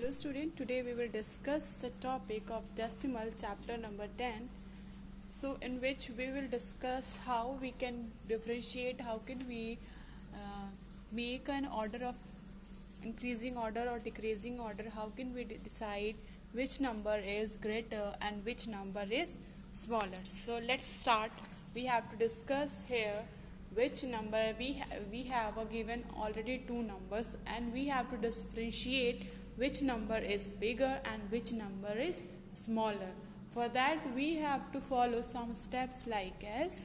Hello student, today we will discuss the topic of decimal chapter number 10. So in which we will discuss how we can differentiate, how can we make an order of increasing order or decreasing order, how can we decide which number is greater and which number is smaller. So let's start. We have to discuss here which number we have a given already two numbers, and we have to differentiate which number is bigger and which number is smaller. For that we have to follow some steps like as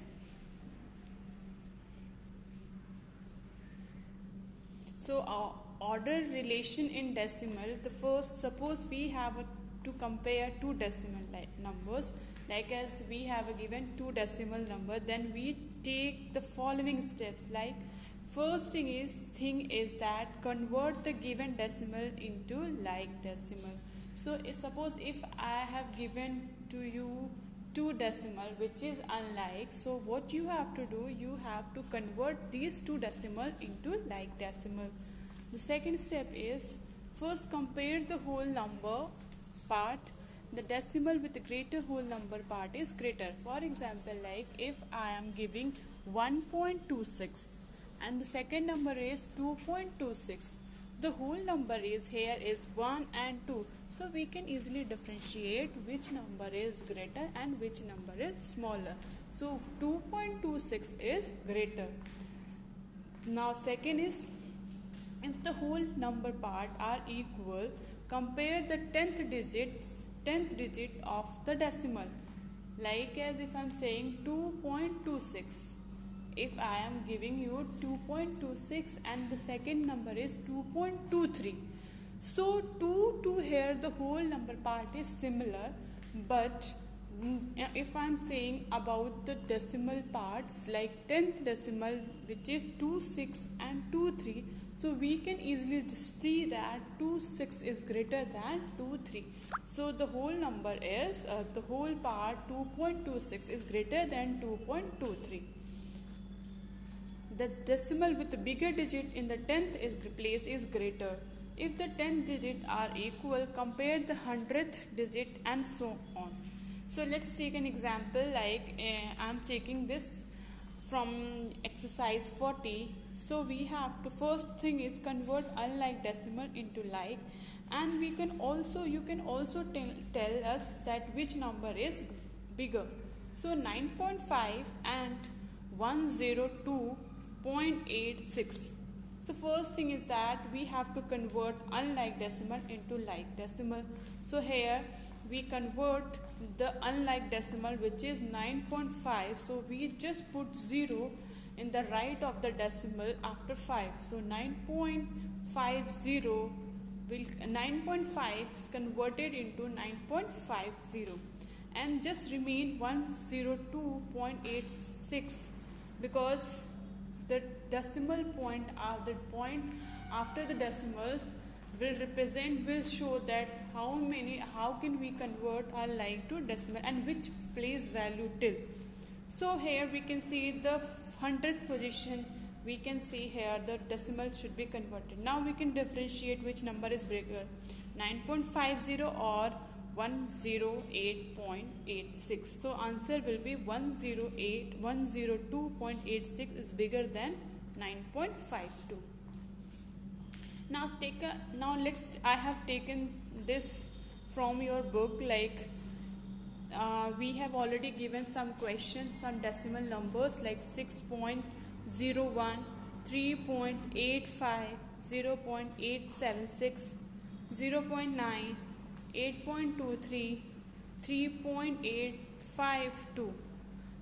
our order relation in decimal. The first, suppose we have to compare two decimal numbers, like as we have a given two decimal number, then we take the following steps. Like first thing is that convert the given decimal into like decimal. So suppose if I have given to you two decimal which is unlike, so what you have to do, you have to convert these two decimal into like decimal. The second step is first compare the whole number part. The decimal with the greater whole number part is greater. For example, like if I am giving 1.26 and the second number is 2.26, the whole number is here is 1 and 2, so we can easily differentiate which number is greater and which number is smaller. So 2.26 is greater. Now second is, if the whole number part are equal, compare the 10th digit of the decimal. Like as if I am saying 2.26, if I am giving you 2.26 and the second number is 2.23, so 2 here the whole number part is similar, but if I am saying about the decimal parts like 10th decimal which is 26 and 23, so we can easily just see that 26 is greater than 23. So the whole number is the whole part 2.26 is greater than 2.23. The decimal with the bigger digit in the 10th place is greater. If the 10th digit are equal, compare the 100th digit and so on. So let's take an example, like I am taking this from exercise 40. So we have to, first thing is convert unlike decimal into like, and you can also tell us that which number is bigger. So 9.5 and 102.86. So first thing is that we have to convert unlike decimal into like decimal. So here we convert the unlike decimal which is 9.5, so we just put 0 in the right of the decimal after 5. So 9.50 9.5 is converted into 9.50 and just remain 102.86, because the decimal point after the decimals will show that how can we convert unlike to decimal and which place value till. So here we can see the 100th position, we can see here the decimal should be converted. Now we can differentiate which number is bigger, 9.50 or 108.86. So answer will be 102.86 is bigger than 9.52. Now I have taken this from your book, like we have already given some questions, some decimal numbers like 6.01, 3.85, 0.876, 0.9, 8.23, 3.852.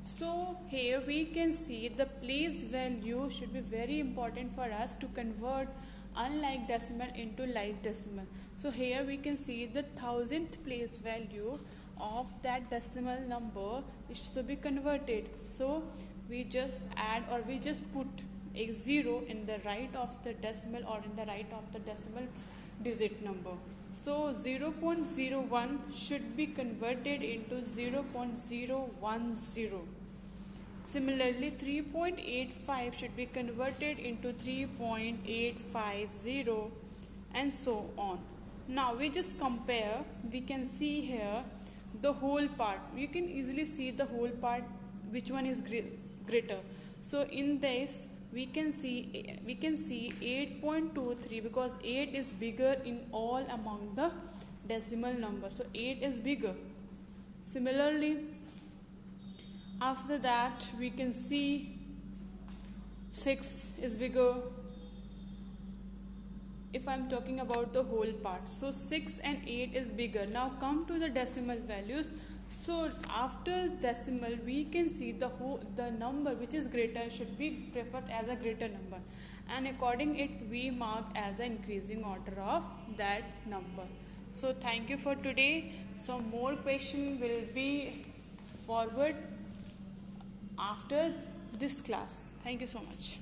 So here we can see the place value should be very important for us to convert unlike decimal into like decimal. So here we can see the 1000th place value of that decimal number is to be converted. So we just add or we just put a 0 in the right of the decimal or in the right of the decimal digit number. So 0.01 should be converted into 0.010. Similarly, 3.85 should be converted into 3.850 and so on. Now we just compare. We can see here the whole part. You can easily see the whole part, which one is greater. So in this we can see 8.23 because 8 is bigger in all among the decimal numbers. So 8 is bigger. Similarly, after that we can see 6 is bigger. If I'm talking about the whole part, so 6 and 8 is bigger. Now come to the decimal values. So after decimal we can see the number which is greater should be preferred as a greater number, and according it we mark as an increasing order of that number. So thank you for today. Some more question will be forward after this class. Thank you so much.